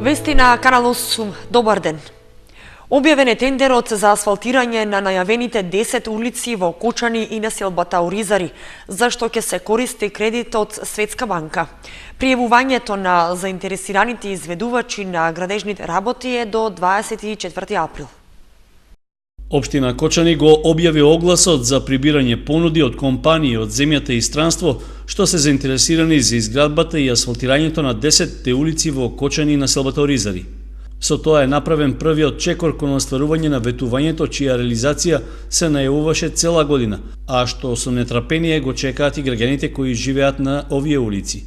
Вести на Канал 8. Добар ден. Објавен е тендерот за асфалтирање на најавените 10 улици во Кочани и населбата Оризари, за што ќе се користи кредит од Светска банка. Пријавувањето на заинтересираните изведувачи на градежните работи е до 24 април. Општина Кочани го објави огласот за прибирање понуди од компании од земјата и странство што се заинтересирани за изградбата и асфалтирањето на 10 улици во Кочани и населбата Оризари. Со тоа е направен првиот чекор кон остварување на ветувањето чија реализација се најавуваше цела година, а што со нетрпение го чекаат и граѓаните кои живеат на овие улици.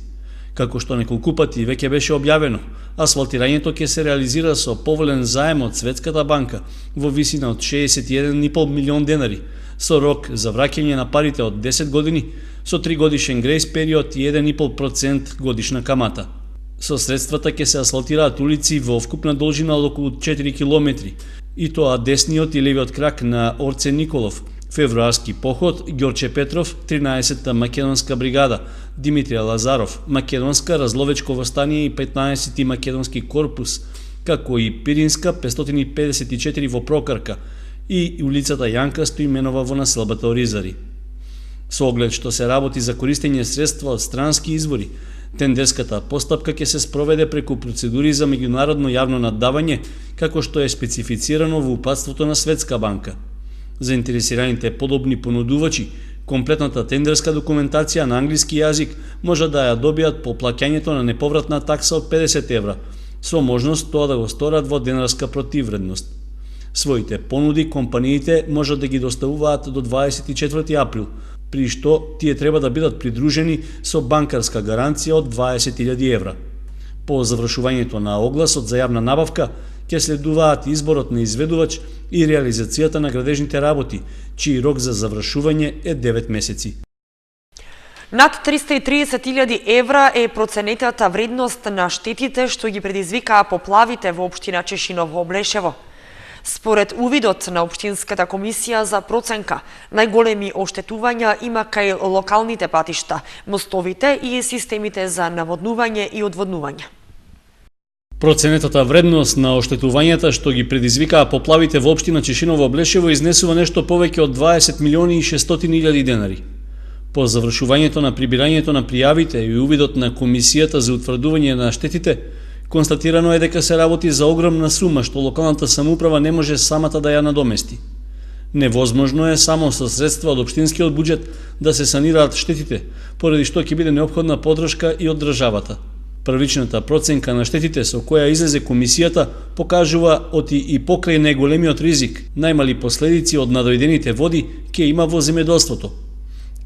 Како што неколку пати веќе беше објавено, асфалтирањето ќе се реализира со поволен заем од Светската банка во висина од 61,5 милион денари, со рок за враќање на парите од 10 години, со 3 годишен грејс период и 1,5% годишна камата. Со средствата ќе се асфалтираат улици во вкупна должина од околу 4 километри, и тоа десниот и левиот крак на Орце Николов, Февруарски поход, Ѓорче Петров, 13-та македонска бригада, Димитрија Лазаров, Македонска разловечко востание и 15-ти македонски корпус, како и Пиринска 554 во Прокарка и улицата Јанка Стоименова во населбата Оризари. Со оглед што се работи за користење средства од странски извори, тендерската постапка ќе се спроведе преку процедури за меѓународно јавно наддавање, како што е специфицирано во упатството на Светска банка. Заинтересираните подобни понудувачи, комплетната тендерска документација на англиски јазик може да ја добијат по плаќањето на неповратна такса од 50 евра, со можност тоа да го сторат во денарска противвредност. Своите понуди компаниите може да ги доставуваат до 24 април, при што тие треба да бидат придружени со банкарска гаранција од 20.000 евра. По завршувањето на огласот за јавна набавка ќе следуваат изборот на изведувач и реализацијата на градежните работи, чиј рок за завршување е 9 месеци. Над 330.000 евра е проценетата вредност на штетите што ги предизвикаа поплавите во општина Чешиново Облешево. Според увидот на Општинската комисија за проценка, најголеми оштетувања има кај локалните патишта, мостовите и системите за наводнување и одводнување. Проценетата вредност на оштетувањата што ги предизвикаа поплавите во општина Чешиново Облешево изнесува нешто повеќе од 20 милиони и 600.000 денари. По завршувањето на прибирањето на пријавите и увидот на комисијата за утврдување на штетите, констатирано е дека се работи за огромна сума што локалната самоуправа не може самата да ја надомести. Невозможно е само со средства од општинскиот буџет да се санираат штетите, поради што ќе биде неопходна поддршка и од државата. Првичната проценка на штетите со која излезе комисијата покажува оти и покрај најголемиот ризик, најмали последици од надојдените води ќе има во земјоделството.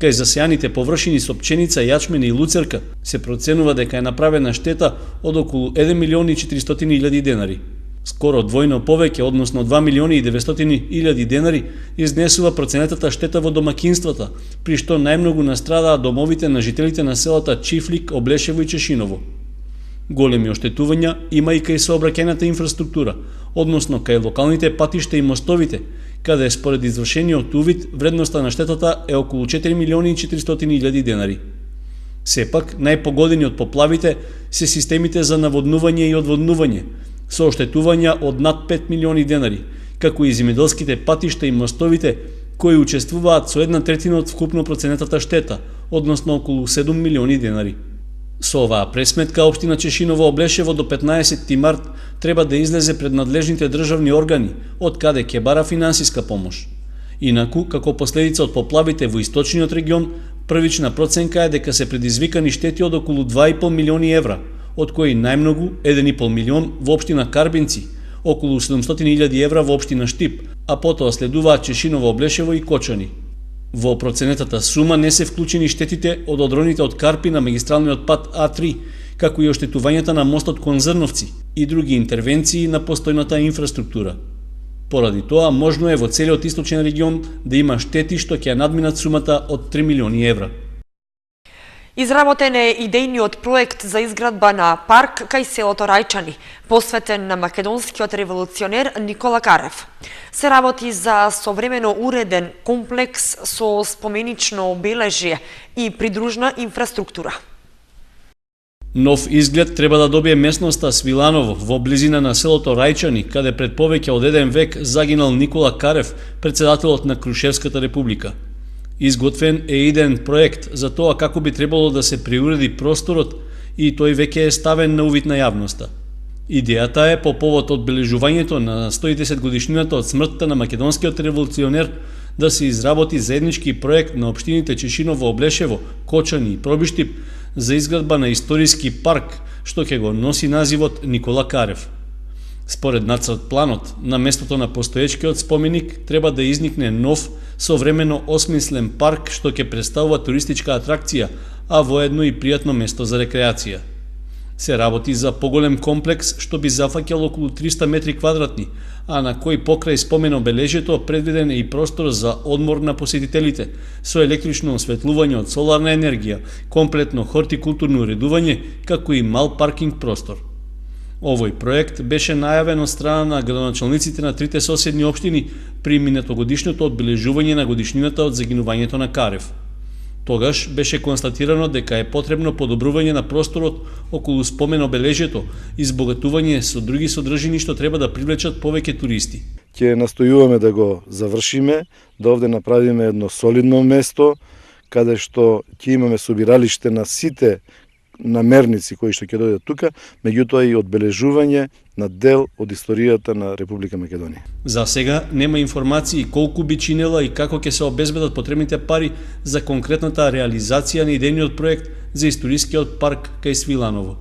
Кај засејаните површини со пченица, јачмен и луцерка се проценува дека е направена штета од околу 1 милион и 400.000 денари. Скоро двојно повеќе, односно 2 милиони и 900.000 денари, изнесува проценетата штета во домакинствата, при што најмногу настрадаа домовите на жителите на селата Чифлик, Облешево и Чешиново. Големи оштетувања има и кај сообраќајната инфраструктура, односно кај локалните патишта и мостовите, каде според извршениот увид вредноста на штетата е околу 4 милиони и 400.000 денари. Сепак, најпогодени од поплавите се системите за наводнување и одводнување, со оштетувања од над 5 милиони денари, како и земјоделските патишта и мостовите, кои учествуваат со 1/3 од вкупно проценетата штета, односно околу 7 милиони денари. Со оваа пресметка, општина Чешиново Облешево до 15 март треба да излезе пред надлежните државни органи, од каде ќе бара финансиска помош. Инаку, како последица од поплавите во источниот регион, првична проценка е дека се предизвикани штети од околу 2,5 милиони евра, од кои најмногу 1,5 милион во општина Карбинци, околу 700.000 евра во општина Штип, а потоа следуваат Чешиново Облешево и Кочани. Во проценетата сума не се вклучени штетите од одроните од Карпи на магистралниот пат А3, како и оштетувањата на мостот кон Зрновци и други интервенции на постојната инфраструктура. Поради тоа, можно е во целиот источен регион да има штети што ќе надминат сумата од 3 милиони евра. Изработен е идејниот проект за изградба на парк кај селото Рајчани, посветен на македонскиот револуционер Никола Карев. Се работи за современо уреден комплекс со споменично обележје и придружна инфраструктура. Нов изглед треба да добие местноста Свиланово во близина на селото Рајчани, каде пред повеќе од 1 век загинал Никола Карев, председателот на Крушевската република. Изготвен е идеен проект за тоа како би требало да се приуреди просторот и тој веќе е ставен на увид на јавноста. Идејата е по повод одбележувањето на 110 годишнината од смртта на македонскиот револуционер да се изработи заеднички проект на општините Чешиново, Облешево, Кочани и Пробиштип за изградба на историски парк, што ќе го носи називот Никола Карев. Според нацрт планот, на местото на постоечкиот споменик треба да изникне нов, современо осмислен парк што ќе представува туристичка атракција, а воедно и пријатно место за рекреација. Се работи за поголем комплекс што би зафаќал околу 300 метри квадратни, а на кој покрај спомен обележјето предвиден е и простор за одмор на посетителите, со електрично осветлување од соларна енергија, комплетно хортикултурно уредување, како и мал паркинг простор. Овој проект беше најавен од страна на градоначалниците на трите соседни општини при минатогодишното одбележување на годишнината од загинувањето на Карев. Тогаш беше констатирано дека е потребно подобрување на просторот околу спомен обележјето и збогатување со други содржини што треба да привлечат повеќе туристи. Ќе настојуваме да го завршиме, да овде направиме едно солидно место, каде што ќе имаме собиралиште на сите намерници кои што ќе дојдат тука, меѓутоа и одбележување на дел од историјата на Република Македонија. За сега нема информации колку би чинела и како ќе се обезбедат потребните пари за конкретната реализација на идејниот проект за историскиот парк кај Свиланово.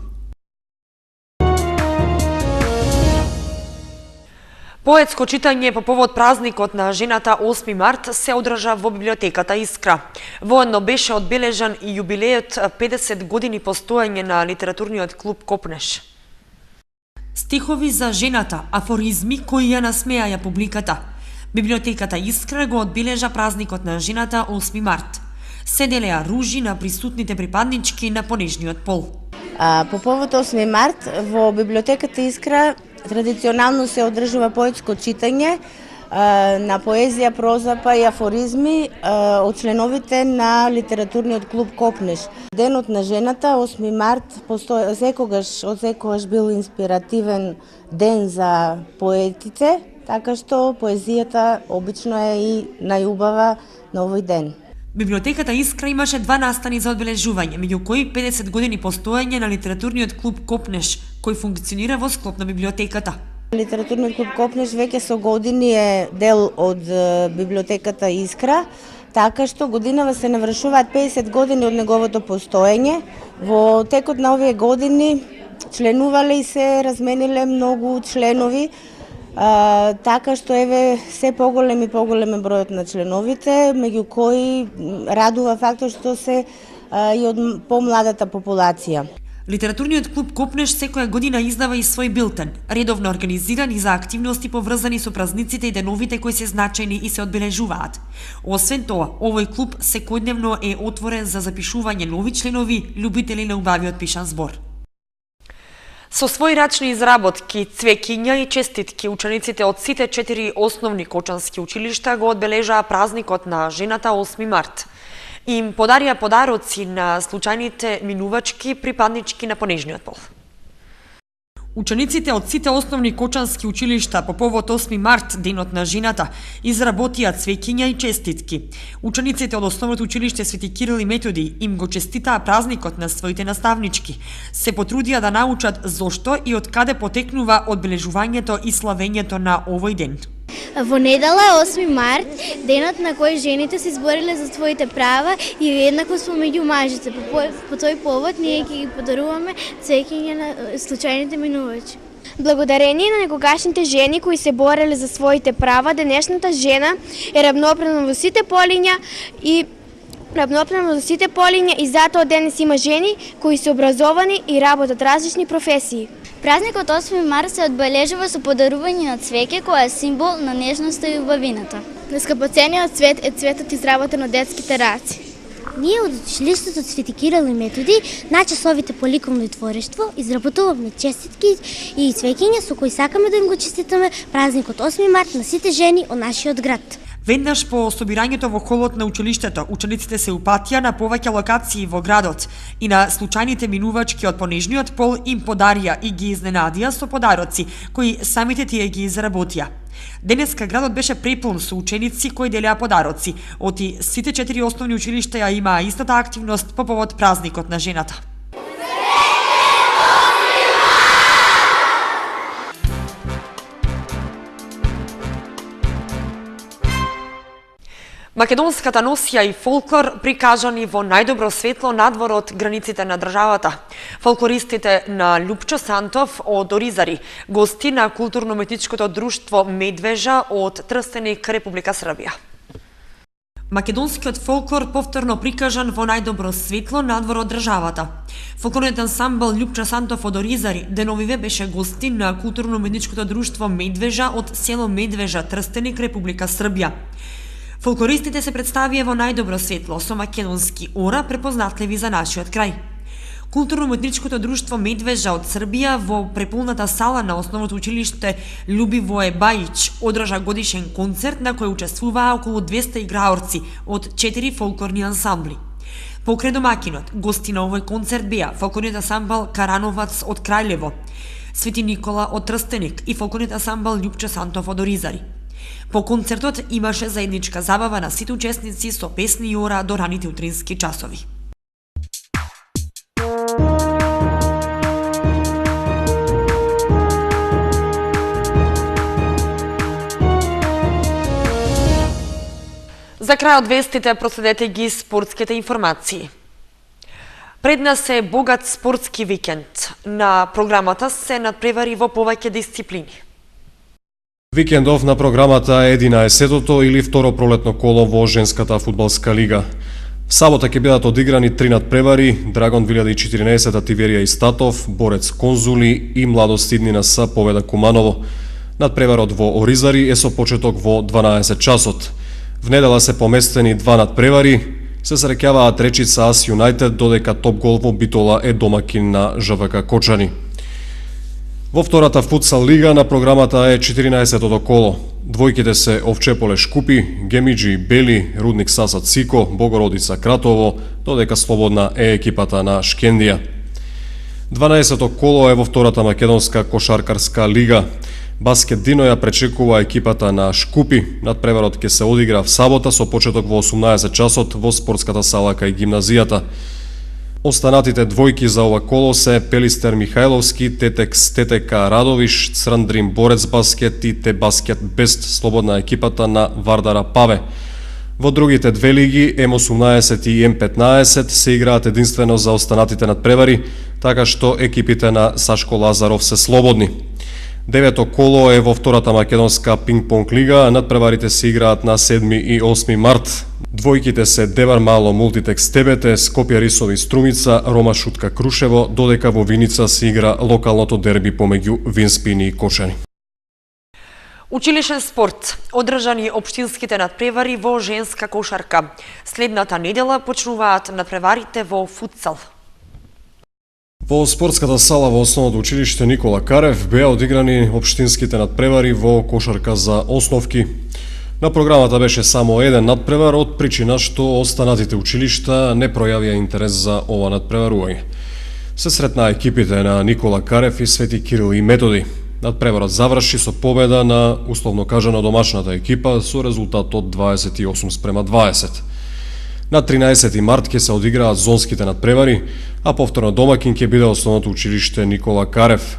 Поетско читање по повод празникот на жената 8 март се одржа во библиотеката Искра. Воедно беше одбележан и јубилејот 50 години постоење на литературниот клуб Копнеш. Стихови за жената, афоризми кои ја насмеаја публиката. Библиотеката Искра го одбележа празникот на жената 8 март. Се делеа ружи на присутните припаднички на понежниот пол. По повод 8 март во библиотеката Искра традиционално се одржува поетско читање на поезија, проза па и афоризми од членовите на литературниот клуб Копнеш. Денот на жената 8 март секогаш бил инспиративен ден за поетите, така што поезијата обично е и најубава на овој ден. Библиотеката Искра имаше 2 настани за одбележување, меѓу кои 50 години постоење на литературниот клуб Копнеш, кој функционира во склоп на библиотеката. Литературниот клуб Копнеш веќе со години е дел од библиотеката Искра, така што годинава се навршуваат 50 години од неговото постоење. Во текот на овие години членувале и се размениле многу членови, така што еве се поголем и поголем бројот на членовите, меѓу кои радува фактот што се и од помладата популација. Литературниот клуб Копнеш секоја година издава и свој билтен, редовно организиран и за активности поврзани со празниците и деновите кои се значајни и се одбележуваат. Освен тоа, овој клуб секојдневно е отворен за запишување нови членови, љубители на убавиот пишан збор. Со своји рачни изработки, цвеќиња и честитки, учениците од сите 4 основни кочански училишта го одбележаа празникот на жената 8 март. Им подарија подароци на случајните минувачки припаднички на понежниот пол. Учениците од сите основни кочански училишта по повод 8 март, денот на жената, изработија цвеќиња и честитки. Учениците од основното училиште Свети Кирил и Методи им го честитаа празникот на своите наставнички. Се потрудија да научат зошто и од каде потекнува одбележувањето и славењето на овој ден. Во недела 8 март, денот на кој жените се избориле за своите права и еднаквост помеѓу мажите. По тој повод ние ќе ги подаруваме цвеќиња на случајните минувачи. Благодарение на некогашните жени кои се бореле за своите права, денешната жена е равноправна во сите полиња и затоа денес има жени кои се образовани и работат различни професии. Празникот 8 март се одбележува со подарување на цвеќе кој е символ на нежноста и убавината. Нескапоцениот цвет е цветот изработен од детските раци. Ние од училиштето Свети Кирил и Методи на часовите по ликовно творештво изработуваме честитки и цвеќиња со кои сакаме да им го честитаме празникот 8 март на сите жени од нашиот град. Веднаш по собирањето во холот на училиштето, учениците се упатија на повеќе локации во градот и на случајните минувачки од понежниот пол им подарија и ги изненадија со подароци, кои самите тие ги изработија. Денеска градот беше препун со ученици кои делеа подароци, оти сите 4 основни училишта ја имаа истата активност по повод празникот на жената. Македонската носија и фолклор прикажани во најдобро светло надвор од границите на државата. Фолклористите на Лупчо Сантов од Оризари, гости на културно-уметничкото друштво Медвежа од Трстеник, Република Србија. Македонскиот фолклор повторно прикажан во најдобро светло надвор од државата. Фолклорниот ансамбл Лупчо Сантов од Оризари деновиве беше гости на културно-уметничкото друштво Медвежа од село Медвежа, Трстеник, Република Србија. Фолклористите се представија во најдобро светло со македонски ора препознатливи за нашиот крај. Културно-уметничкото друштво Медвежа од Србија во преполната сала на основното училиште Љубивое Бајич одржа годишен концерт на кој учествуваа околу 200 играорци од 4 фолклорни ансамбли. Покрај домакинот, гости на овој концерт беа фолклорниот ансамбл Карановац од Крајлево, Свети Никола од Трстеник и фолклорниот ансамбл Лупчо Сантов од Оризари. По концертот имаше заедничка забава на сите учесници со песни и ора до раните утрински часови. За крај од вестите проследете ги спортските информации. Пред нас е богат спортски викенд. На програмата се надпревари во повеќе дисциплини. Викендов на програмата е 11-тото или второ пролетно коло во женската фудбалска лига. В сабота ќе бидат одиграни 3 надпревари: Драгон 2014, Тиверија Истатов, Борец Конзули и Младост Иднина С Победа Куманово. Надпреварот во Оризари е со почеток во 12 часот. В недела се поместени 2 надпревари. Се среќаваат Речица Ас Юнајтед, додека Топ Гол во Битола е домакин на ЖВК Кочани. Во втората футсал лига на програмата е 14-тото коло. Двојките се Овчеполе Шкупи, Гемиджи Бели, Рудник Саса Цико, Богородица Кратово, додека слободна е екипата на Шкендија. 12-то коло е во втората македонска кошаркарска лига. Баскет Дино ја пречекува екипата на Шкупи. Надпреварот ќе се одигра в сабота со почеток во 18 часот во спортската сала кај гимназијата. Останатите двојки за ова коло се Пелистер Михајловски, Тетекс ТТК Радовиш, Црндрим Борец Баскет и Те Баскет Бест, слободна екипата на Вардара Паве. Во другите две лиги, М18 и М15 се играат единствено за останатите надпревари, така што екипите на Сашко Лазаров се слободни. Девето коло е во втората македонска пинг-понг лига, надпреварите се играат на 7 и 8 март. Двојките се Девар Мало Мултитекс Тебете, Скопје Рисови Струмица, Рома Шутка Крушево, додека во Виница се игра локалното дерби помеѓу Винспини и Кочани. Училишен спорт. Одржани општинските надпревари во женска кошарка. Следната недела почнуваат надпреварите во футсал. Во спортската сала во основното училиште Никола Карев беа одиграни општинските надпревари во кошарка за основки. На програмата беше само еден надпревар од причина што останатите училишта не пројавија интерес за ова надпреварување. Се сретнаа екипите на Никола Карев и Свети Кирил и Методи. Надпреварот заврши со победа на, условно кажано, домашната екипа со резултат од 28:20. На 13 март ќе се одиграат зонските надпревари, а повторно домакин ќе биде основното училиште Никола Карев.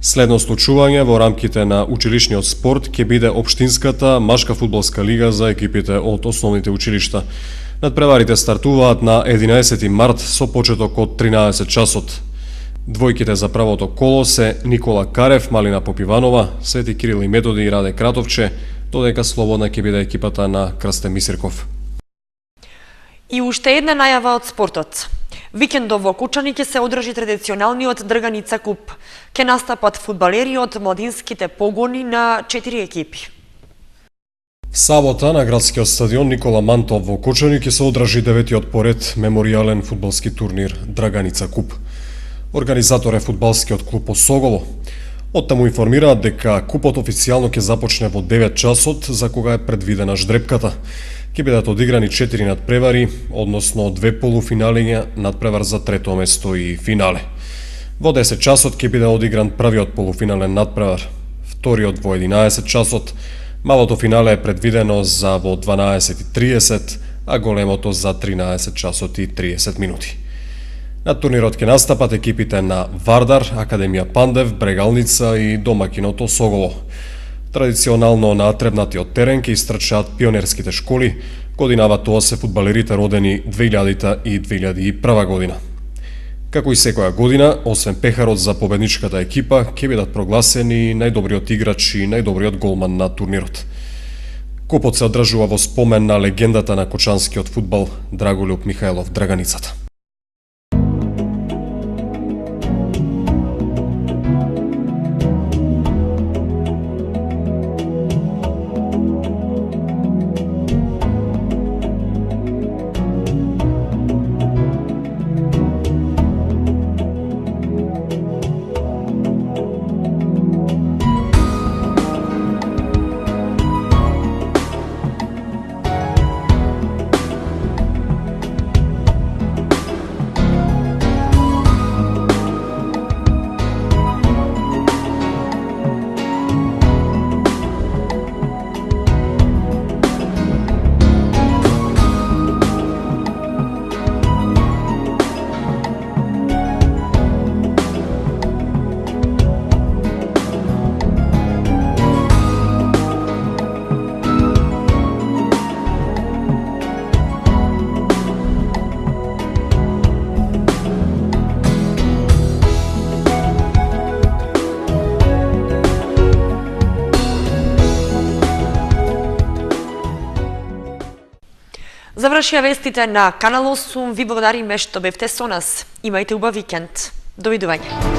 Следно случување во рамките на училишниот спорт ќе биде општинската машка фудбалска лига за екипите од основните училишта. Надпреварите стартуваат на 11 март со почеток од 13 часот. Двојките за правото коло се Никола Карев, Малина Попиванова, Свети Кирил и Методи и Раде Кратовче, додека слободна ќе биде екипата на Крстен Мисирков. И уште една најава од спортот. Викендов во Кучани ќе се одржи традиционалниот Дрганица куп. Ќе настапат фудбалери од младинските погони на 4 екипи. В сабота на градскиот стадион Никола Мантов во Кучани ќе се одржи 9-тиот поред меморијален фудбалски турнир Дрганица куп. Организатор е фудбалскиот клуб Осогово. Оттаму информираат дека купот официјално ќе започне во 9 часот, за кога е предвидена ждрепката. Ќе бидат одиграни 4 надпревари, односно 2 полуфиналиња, надпревар за трето место и финале. Во 10 часот ќе биде одигран првиот полуфинален надпревар, вториот во 11 часот, малото финале е предвидено за во 12:30, а големото за 13 часот и 30 минути. На турнирот ќе настапат екипите на Вардар, Академија Пандев, Брегалница и домакиното Соголо. Традиционално на требнатиот терен ќе истрчаат пионерските школи, годинава тоа се фудбалерите родени 2000 и 2001 година. Како и секоја година, освен пехарот за победничката екипа, ќе бидат прогласени најдобриот играч и најдобриот голман на турнирот. Купот се одржува во спомен на легендата на кочанскиот фудбал Драголюб Михајлов Драганицата. Завршија вестите на Канал 8. Ви благодариме што бевте со нас. Имајте убав викенд. Довидување.